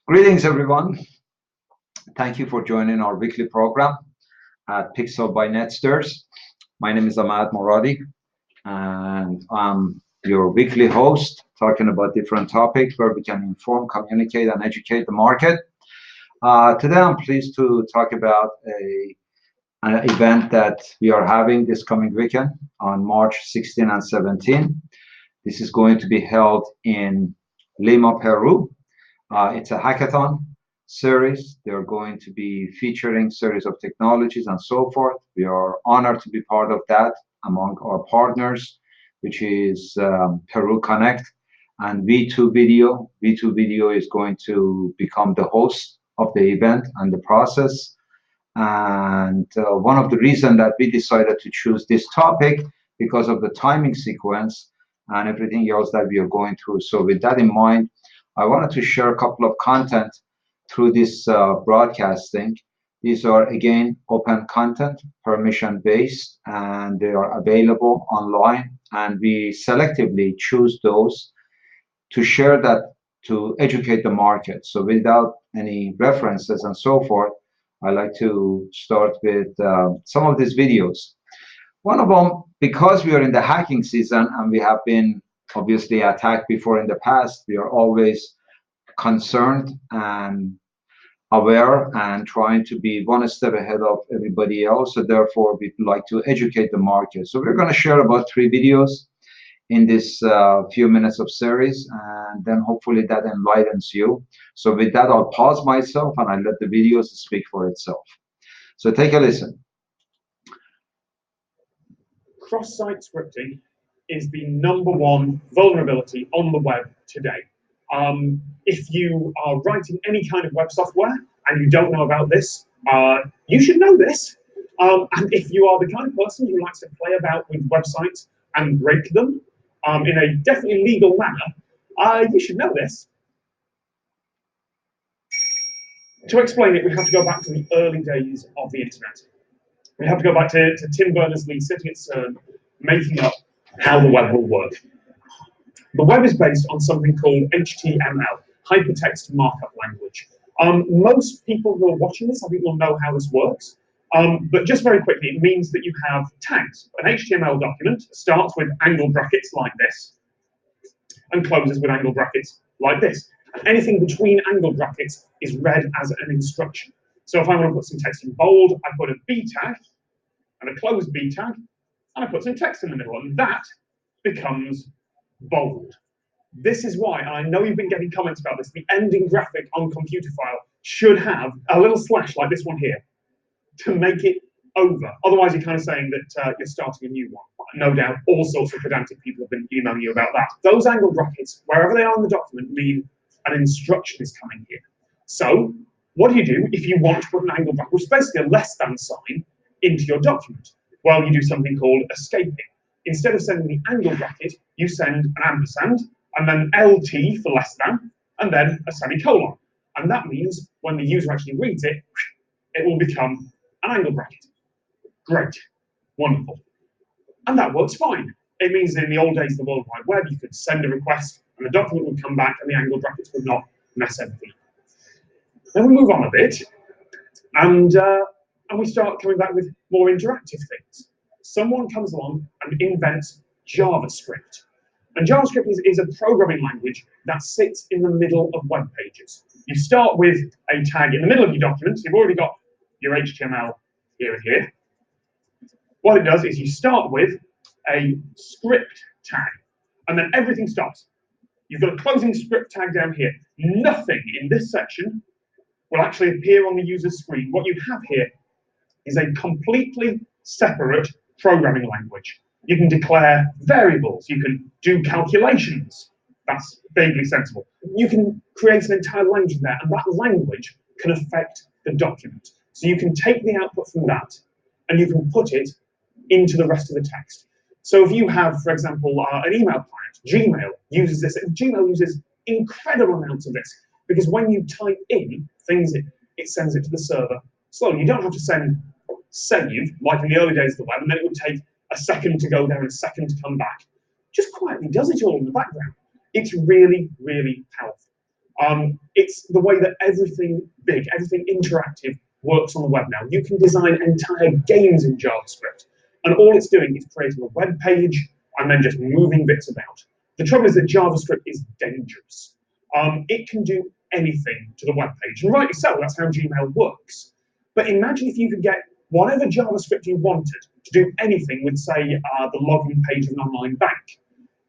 Greetings, everyone. Thank you for joining our weekly program at Pixel by NETSTAIRS. My name is Ahmad Moradi, and I'm your weekly host talking about different topics where we can inform, communicate, and educate the market. Today, I'm pleased to talk about an event that we are having this coming weekend on March 16 and 17. This is going to be held in Lima, Peru. It's a hackathon series. They're going to be featuring series of technologies and so forth. We are honored to be part of that among our partners, which is Peru Connect and V2 Video. V2 Video is going to become the host of the event and the process. And one of the reasons that we decided to choose this topic because of the timing sequence and everything else that we are going through. So with that in mind, I wanted to share a couple of content through this broadcasting. These are, again, open content, permission-based, and they are available online. And we selectively choose those to share that to educate the market. So without any references and so forth, I like to start with some of these videos. One of them, because we are in the hacking season and we have been obviously attacked before in the past, we are always concerned and aware and trying to be one step ahead of everybody else. So therefore, we'd like to educate the market. So we're going to share about 3 videos in this few minutes of series, and then hopefully that enlightens you. So with that, I'll pause myself and I'll let the videos speak for itself. So take a listen. Cross-site scripting is the #1 vulnerability on the web today. If you are writing any kind of web software and you don't know about this, you should know this. And if you are the kind of person who likes to play about with websites and break them in a definitely legal manner, you should know this. To explain it, we have to go back to the early days of the internet. We have to go back to Tim Berners-Lee sitting at CERN, making up how the web will work. The web is based on something called HTML, Hypertext Markup Language. Most people who are watching this, I think, will know how this works. But just very quickly, it means that you have tags. An HTML document starts with angle brackets like this and closes with angle brackets like this. And anything between angle brackets is read as an instruction. So if I want to put some text in bold, I put a B tag and a closed B tag, and I put some text in the middle, and that becomes bold. This is why, and I know you've been getting comments about this, the ending graphic on computer file should have a little slash like this one here to make it over. Otherwise, you're kind of saying that you're starting a new one. No doubt, all sorts of pedantic people have been emailing you about that. Those angle brackets, wherever they are in the document, mean an instruction is coming here. So, what do you do if you want to put an angle bracket, which is basically a less than sign, into your document? Well, you do something called escaping. Instead of sending the angle bracket, you send an ampersand, and then LT for less than, and then a semicolon. And that means when the user actually reads it, it will become an angle bracket. Great. Wonderful. And that works fine. It means in the old days of the World Wide Web, you could send a request, and the document would come back, and the angle brackets would not mess everything up. Then we move on a bit, and we start coming back with more interactive things. Someone comes along and invents JavaScript. And JavaScript is a programming language that sits in the middle of web pages. You start with a tag in the middle of your document. So you've already got your HTML here and here. What it does is you start with a script tag, and then everything stops. You've got a closing script tag down here. Nothing in this section will actually appear on the user's screen. What you have here is a completely separate programming language. You can declare variables, you can do calculations. That's vaguely sensible. You can create an entire language there, and that language can affect the document. So you can take the output from that, and you can put it into the rest of the text. So if you have, for example, an email client, Gmail uses this. Gmail uses incredible amounts of this, because when you type in things, it sends it to the server slowly. You don't have to save, like in the early days of the web, and then it would take a second to go there and a second to come back. Just quietly does it all in the background. It's really, really powerful. It's the way that everything big, everything interactive works on the web now. You can design entire games in JavaScript, and all it's doing is creating a web page and then just moving bits about. The trouble is that JavaScript is dangerous. It can do anything to the web page, and rightly so, that's how Gmail works. But imagine if you could get whatever JavaScript you wanted to do anything with, say, the login page of an online bank.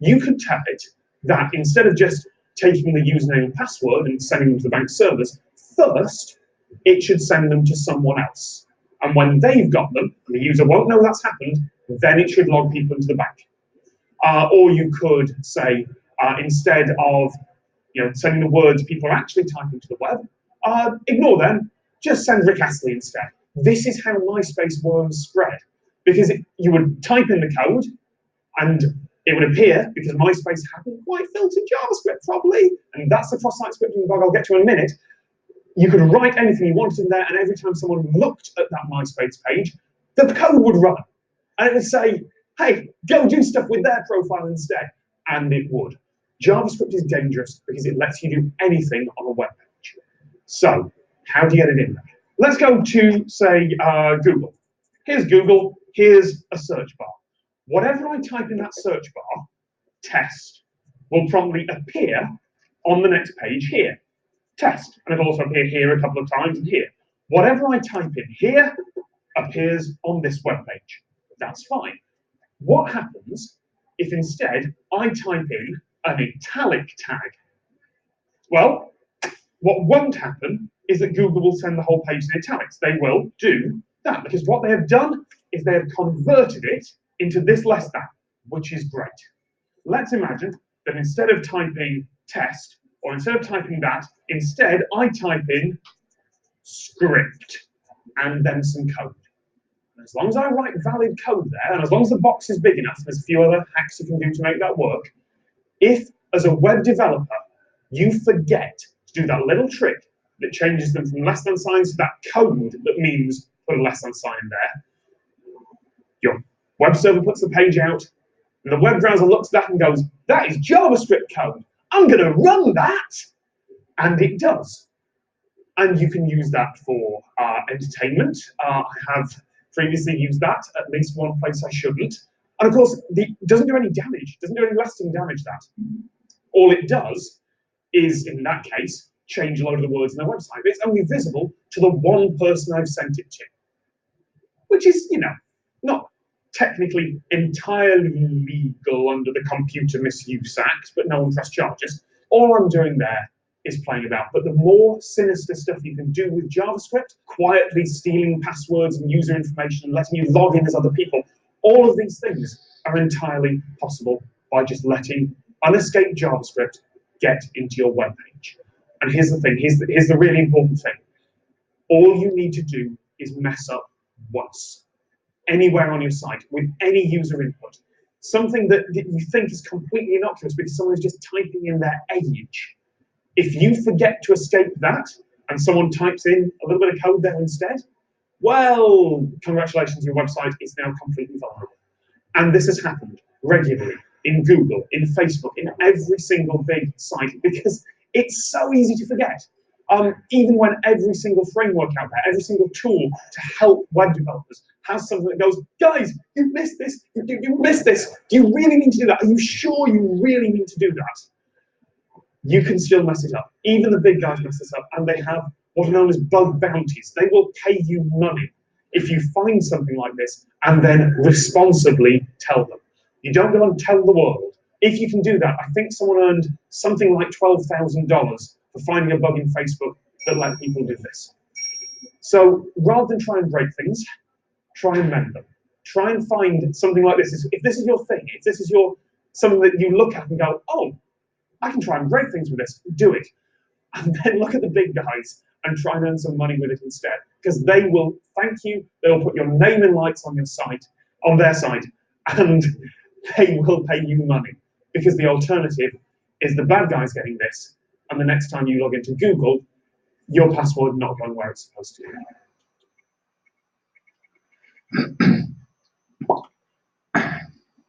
You could tell it that instead of just taking the username and password and sending them to the bank servers, first, it should send them to someone else. And when they've got them, and the user won't know that's happened, then it should log people into the bank. Or you could say, instead of sending the words people are actually typing to the web, ignore them, just send Rick Astley instead. This is how MySpace worms spread. Because you would type in the code, and it would appear, because MySpace hadn't quite filtered JavaScript properly, and that's the cross-site scripting bug I'll get to in a minute. You could write anything you wanted in there, and every time someone looked at that MySpace page, the code would run. And it would say, hey, go do stuff with their profile instead. And it would. JavaScript is dangerous because it lets you do anything on a web page. So, how do you get it in there? Let's go to, say, Google. Here's Google, here's a search bar. Whatever I type in that search bar, test, will promptly appear on the next page here. Test, and it'll also appear here a couple of times and here. Whatever I type in here appears on this web page. That's fine. What happens if instead I type in an italic tag? Well, what won't happen is that Google will send the whole page in italics. They will do that because what they have done is they have converted it into this less than, which is great. Let's imagine that instead of typing test, or instead of typing that, instead I type in script and then some code. And as long as I write valid code there, and as long as the box is big enough, there's a few other hacks you can do to make that work. If, as a web developer, you forget to do that little trick that changes them from less than signs to that code that means put a less than sign there, your web server puts the page out, and the web browser looks at that and goes, that is JavaScript code. I'm going to run that. And it does. And you can use that for entertainment. I have previously used that at least one place I shouldn't. And of course, it doesn't do any damage, doesn't do any lasting damage, that. All it does is, in that case, change a load of the words in their website. It's only visible to the one person I've sent it to. Which is, not technically entirely legal under the Computer Misuse Act, but no one pressed charges. All I'm doing there is playing about. But the more sinister stuff you can do with JavaScript, quietly stealing passwords and user information and letting you log in as other people, all of these things are entirely possible by just letting unescaped JavaScript get into your web page. And here's the thing, here's the really important thing. All you need to do is mess up once, anywhere on your site, with any user input. Something that you think is completely innocuous because someone is just typing in their age. If you forget to escape that, and someone types in a little bit of code there instead, well, congratulations, your website is now completely vulnerable. And this has happened regularly in Google, in Facebook, in every single big site, because it's so easy to forget. Even when every single framework out there, every single tool to help web developers has something that goes, guys, you've missed this, you missed this. Do you really need to do that? Are you sure you really need to do that? You can still mess it up. Even the big guys mess this up, and they have what are known as bug bounties. They will pay you money if you find something like this and then responsibly tell them. You don't go and tell the world. If you can do that, I think someone earned something like $12,000 for finding a bug in Facebook that let people do this. So rather than try and break things, try and mend them. Try and find something like this. If this is your thing, if this is something that you look at and go, oh, I can try and break things with this, do it. And then look at the big guys and try and earn some money with it instead. Because they will thank you, they'll put your name in lights on your site, on their site, and they will pay you money. Because the alternative is the bad guys getting this, and the next time you log into Google, your password not going where it's supposed to.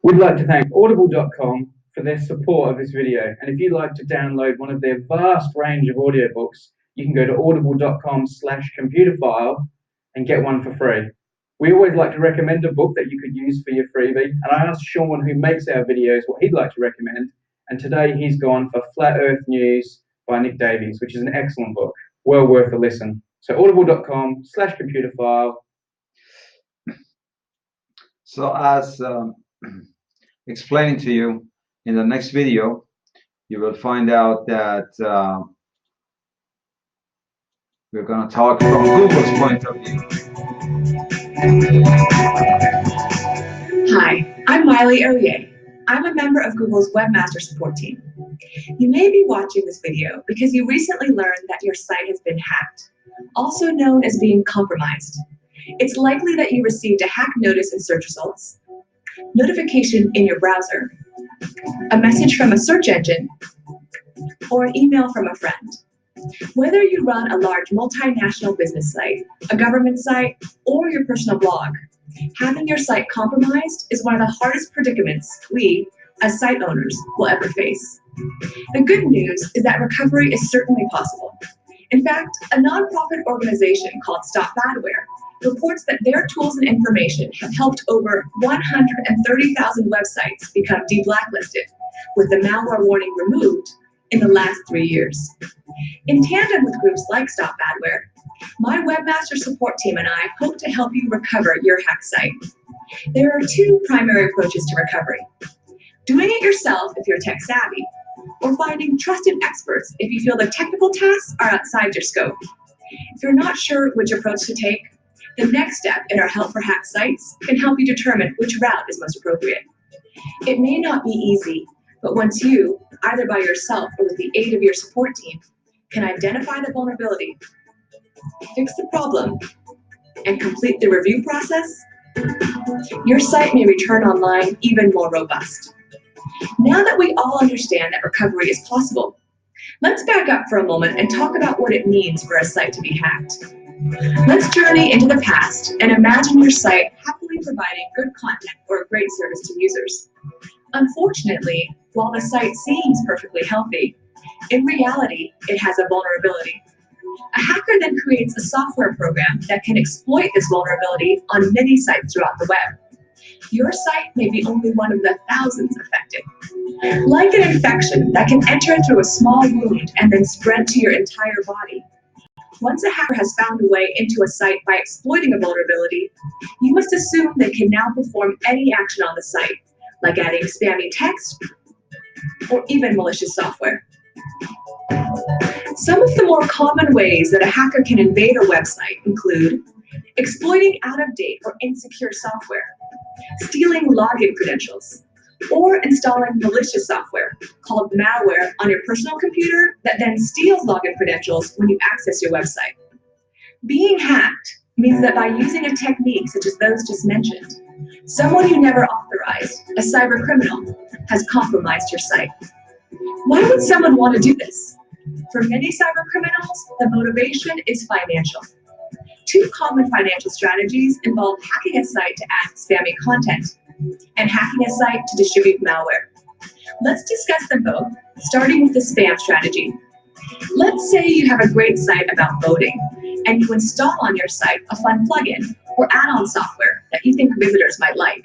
We'd like to thank Audible.com for their support of this video. And if you'd like to download one of their vast range of audiobooks, you can go to audible.com/computerfile and get one for free. We always like to recommend a book that you could use for your freebie. And I asked Sean, who makes our videos, what he'd like to recommend. And today he's gone for Flat Earth News by Nick Davies, which is an excellent book. Well worth a listen. So audible.com/computerfile. So as explaining to you in the next video, you will find out that we're going to talk from Google's point of view. Hi, I'm Miley Oye. I'm a member of Google's Webmaster Support team. You may be watching this video because you recently learned that your site has been hacked, also known as being compromised. It's likely that you received a hack notice in search results, notification in your browser, a message from a search engine, or an email from a friend. Whether you run a large multinational business site, a government site, or your personal blog, having your site compromised is one of the hardest predicaments we, as site owners, will ever face. The good news is that recovery is certainly possible. In fact, a nonprofit organization called Stop Badware reports that their tools and information have helped over 130,000 websites become de-blacklisted, with the malware warning removed in the last 3 years. In tandem with groups like Stop Badware, my Webmaster Support team and I hope to help you recover your hacked site. There are two primary approaches to recovery: doing it yourself if you're tech savvy, or finding trusted experts if you feel the technical tasks are outside your scope. If you're not sure which approach to take, the next step in our Help for Hacked Sites can help you determine which route is most appropriate. It may not be easy, but once you, either by yourself or with the aid of your support team, can identify the vulnerability, fix the problem, and complete the review process, your site may return online even more robust. Now that we all understand that recovery is possible, let's back up for a moment and talk about what it means for a site to be hacked. Let's journey into the past and imagine your site happily providing good content or a great service to users. Unfortunately, while the site seems perfectly healthy, in reality, it has a vulnerability. A hacker then creates a software program that can exploit this vulnerability on many sites throughout the web. Your site may be only one of the thousands affected. Like an infection that can enter through a small wound and then spread to your entire body. Once a hacker has found a way into a site by exploiting a vulnerability, you must assume they can now perform any action on the site, like adding spammy text or even malicious software. Some of the more common ways that a hacker can invade a website include exploiting out-of-date or insecure software, stealing login credentials, or installing malicious software called malware on your personal computer that then steals login credentials when you access your website. Being hacked means that by using a technique such as those just mentioned, someone you never authorized, a cyber criminal, has compromised your site. Why would someone want to do this? For many cyber criminals, the motivation is financial. Two common financial strategies involve hacking a site to add spammy content and hacking a site to distribute malware. Let's discuss them both, starting with the spam strategy. Let's say you have a great site about voting, and you install on your site a fun plugin or add-on software that you think visitors might like.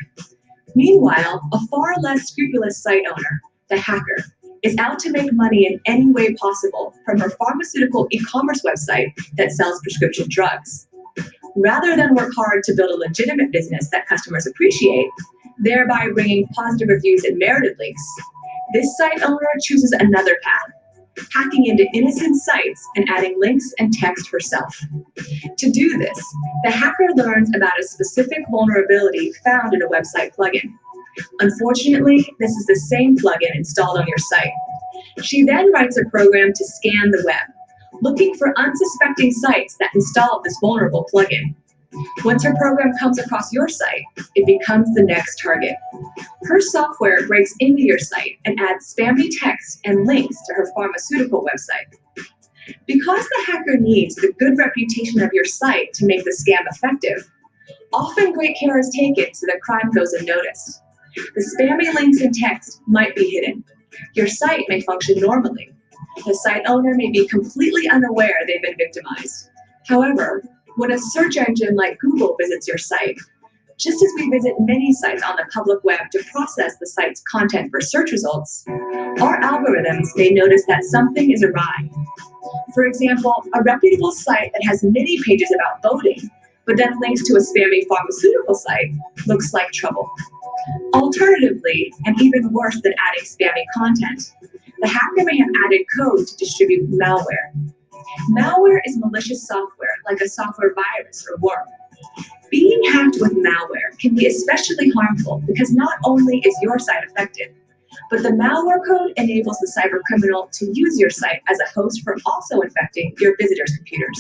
Meanwhile, a far less scrupulous site owner, the hacker, is out to make money in any way possible from her pharmaceutical e-commerce website that sells prescription drugs. Rather than work hard to build a legitimate business that customers appreciate, thereby bringing positive reviews and merited links, this site owner chooses another path, hacking into innocent sites and adding links and text herself. To do this, the hacker learns about a specific vulnerability found in a website plugin. Unfortunately, this is the same plugin installed on your site. She then writes a program to scan the web, looking for unsuspecting sites that install this vulnerable plugin. Once her program comes across your site, it becomes the next target. Her software breaks into your site and adds spammy text and links to her pharmaceutical website. Because the hacker needs the good reputation of your site to make the scam effective, often great care is taken so the crime goes unnoticed. The spammy links and text might be hidden. Your site may function normally. The site owner may be completely unaware they've been victimized. However, when a search engine like Google visits your site, just as we visit many sites on the public web to process the site's content for search results, our algorithms may notice that something is awry. For example, a reputable site that has many pages about voting, but then links to a spammy pharmaceutical site, looks like trouble. Alternatively, and even worse than adding spammy content, the hacker may have added code to distribute malware. Malware is malicious software, like a software virus or worm. Being hacked with malware can be especially harmful because not only is your site affected, but the malware code enables the cybercriminal to use your site as a host for also infecting your visitors' computers.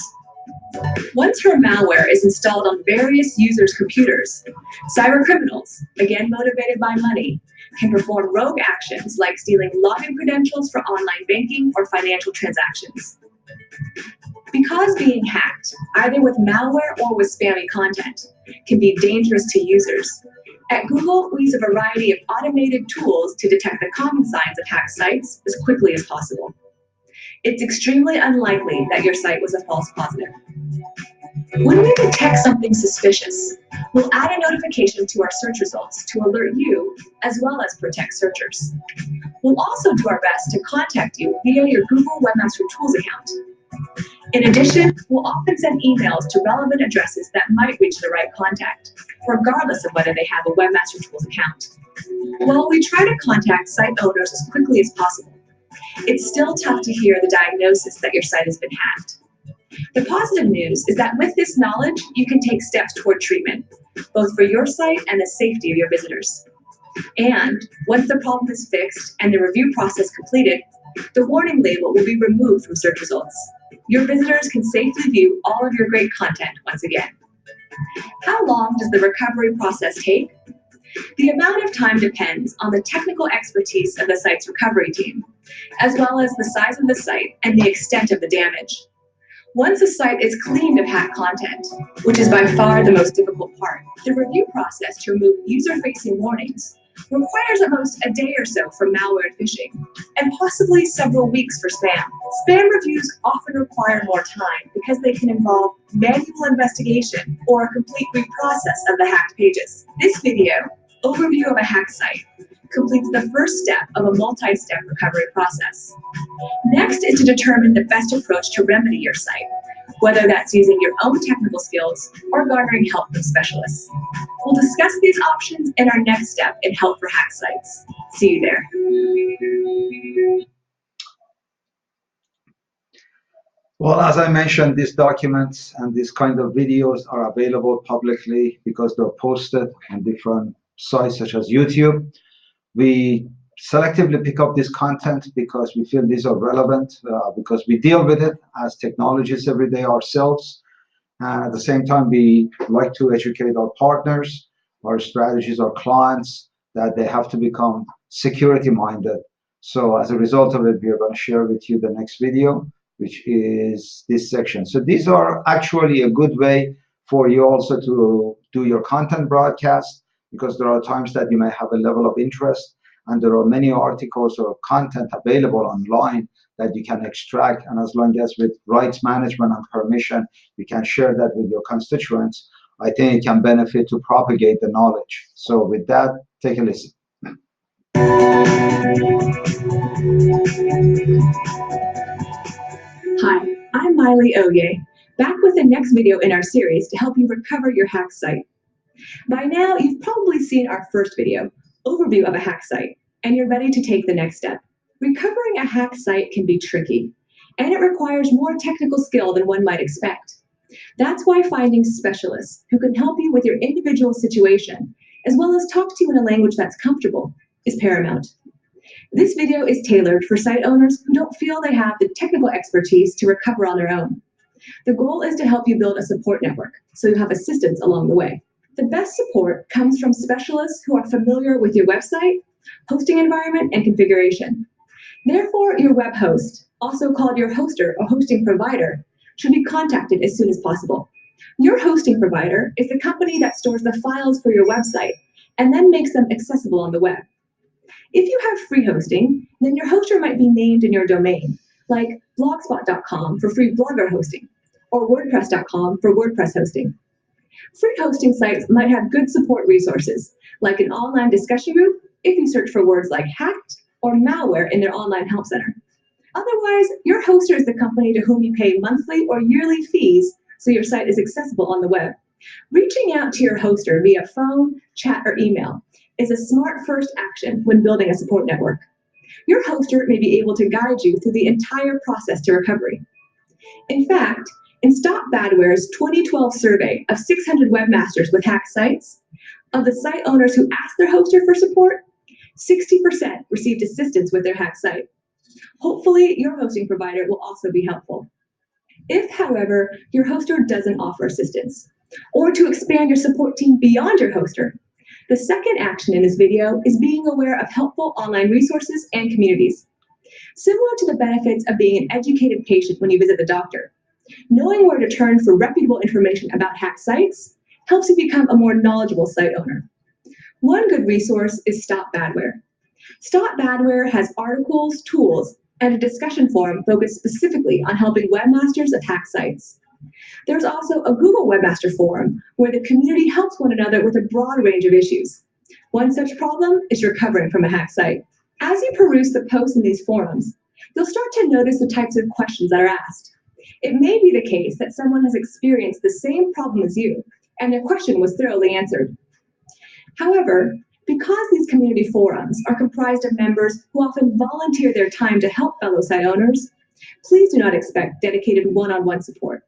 Once her malware is installed on various users' computers, cybercriminals, again motivated by money, can perform rogue actions like stealing login credentials for online banking or financial transactions. Because being hacked, either with malware or with spammy content, can be dangerous to users, at Google, we use a variety of automated tools to detect the common signs of hacked sites as quickly as possible. It's extremely unlikely that your site was a false positive. When we detect something suspicious, we'll add a notification to our search results to alert you as well as protect searchers. We'll also do our best to contact you via your Google Webmaster Tools account. In addition, we'll often send emails to relevant addresses that might reach the right contact, regardless of whether they have a Webmaster Tools account. While we try to contact site owners as quickly as possible, it's still tough to hear the diagnosis that your site has been hacked. The positive news is that with this knowledge, you can take steps toward treatment, both for your site and the safety of your visitors. And once the problem is fixed and the review process completed, the warning label will be removed from search results. Your visitors can safely view all of your great content once again. How long does the recovery process take? The amount of time depends on the technical expertise of the site's recovery team, as well as the size of the site and the extent of the damage. Once a site is cleaned of hacked content, which is by far the most difficult part, the review process to remove user-facing warnings requires at most a day or so for malware and phishing, and possibly several weeks for spam. Spam reviews often require more time because they can involve manual investigation or a complete reprocess of the hacked pages. This video, Overview of a Hacked Site, completes the first step of a multi-step recovery process. Next is to determine the best approach to remedy your site, whether that's using your own technical skills or garnering help from specialists. We'll discuss these options in our next step in Help for Hacked Sites. See you there. Well, as I mentioned, these documents and these kind of videos are available publicly because they're posted on different sites such as YouTube. We selectively pick up this content because we feel these are relevant, because we deal with it as technologists every day ourselves. And at the same time, we like to educate our partners, our strategists, our clients, that they have to become security minded. So as a result of it, we are going to share with you the next video, which is this section. So these are actually a good way for you also to do your content broadcast, because there are times that you may have a level of interest and there are many articles or content available online that you can extract, and as long as with rights management and permission, you can share that with your constituents, I think it can benefit to propagate the knowledge. So with that, take a listen. Hi, I'm Miley Oye, back with the next video in our series to help you recover your hacked site. By now, you've probably seen our first video, Overview of a Hacked Site, and you're ready to take the next step. Recovering a hacked site can be tricky, and it requires more technical skill than one might expect. That's why finding specialists who can help you with your individual situation, as well as talk to you in a language that's comfortable, is paramount. This video is tailored for site owners who don't feel they have the technical expertise to recover on their own. The goal is to help you build a support network, so you have assistance along the way. The best support comes from specialists who are familiar with your website, hosting environment, and configuration. Therefore, your web host, also called your hoster or hosting provider, should be contacted as soon as possible. Your hosting provider is the company that stores the files for your website and then makes them accessible on the web. If you have free hosting, then your hoster might be named in your domain, like blogspot.com for free blogger hosting, or wordpress.com for WordPress hosting. Free hosting sites might have good support resources, like an online discussion group if you search for words like hacked or malware in their online help center. Otherwise, your hoster is the company to whom you pay monthly or yearly fees so your site is accessible on the web. Reaching out to your hoster via phone, chat, or email is a smart first action when building a support network. Your hoster may be able to guide you through the entire process to recovery. In fact, in Stop Badware's 2012 survey of 600 webmasters with hacked sites, of the site owners who asked their hoster for support, 60% received assistance with their hacked site. Hopefully, your hosting provider will also be helpful. If, however, your hoster doesn't offer assistance, or to expand your support team beyond your hoster, the second action in this video is being aware of helpful online resources and communities. Similar to the benefits of being an educated patient when you visit the doctor, knowing where to turn for reputable information about hacked sites helps you become a more knowledgeable site owner. One good resource is Stop Badware. Stop Badware has articles, tools, and a discussion forum focused specifically on helping webmasters of hacked sites. There's also a Google Webmaster Forum where the community helps one another with a broad range of issues. One such problem is recovering from a hacked site. As you peruse the posts in these forums, you'll start to notice the types of questions that are asked. It may be the case that someone has experienced the same problem as you, and their question was thoroughly answered. However, because these community forums are comprised of members who often volunteer their time to help fellow site owners, please do not expect dedicated one-on-one support.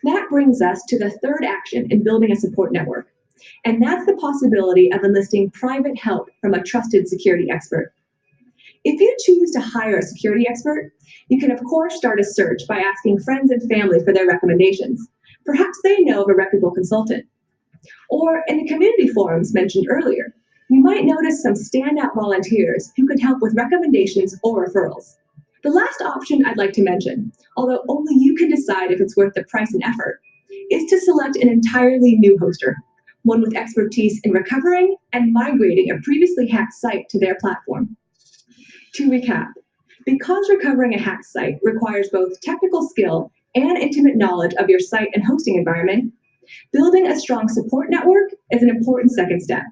That brings us to the third action in building a support network, and that's the possibility of enlisting private help from a trusted security expert. If you choose to hire a security expert, you can of course start a search by asking friends and family for their recommendations. Perhaps they know of a reputable consultant. Or in the community forums mentioned earlier, you might notice some standout volunteers who could help with recommendations or referrals. The last option I'd like to mention, although only you can decide if it's worth the price and effort, is to select an entirely new hoster, one with expertise in recovering and migrating a previously hacked site to their platform. To recap, because recovering a hacked site requires both technical skill and intimate knowledge of your site and hosting environment, building a strong support network is an important second step.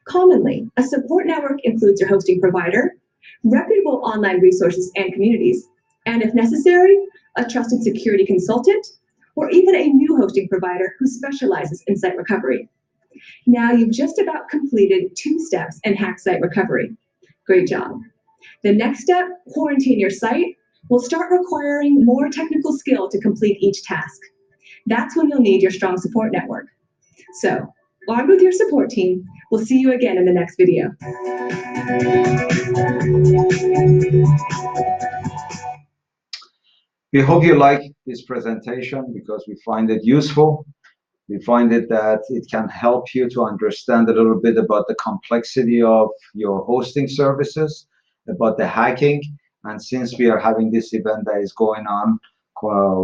Commonly, a support network includes your hosting provider, reputable online resources and communities, and if necessary, a trusted security consultant, or even a new hosting provider who specializes in site recovery. Now you've just about completed 2 steps in hacked site recovery. Great job. The next step, quarantine your site, will start requiring more technical skill to complete each task. That's when you'll need your strong support network. So, armed with your support team, we'll see you again in the next video. We hope you like this presentation because we find it useful. We find it that it can help you to understand a little bit about the complexity of your hosting services, about the hacking. And since we are having this event that is going on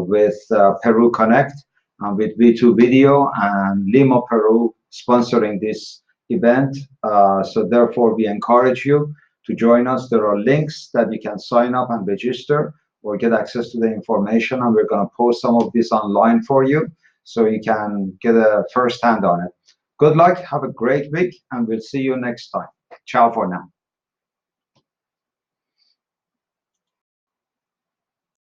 with Peru Connect and with V2 Video and Lima Peru sponsoring this event, so therefore we encourage you to join us. There are links that you can sign up and register or get access to the information, and we're going to post some of this online for you so you can get a first hand on it. Good luck, have a great week, and we'll see you next time. Ciao for now.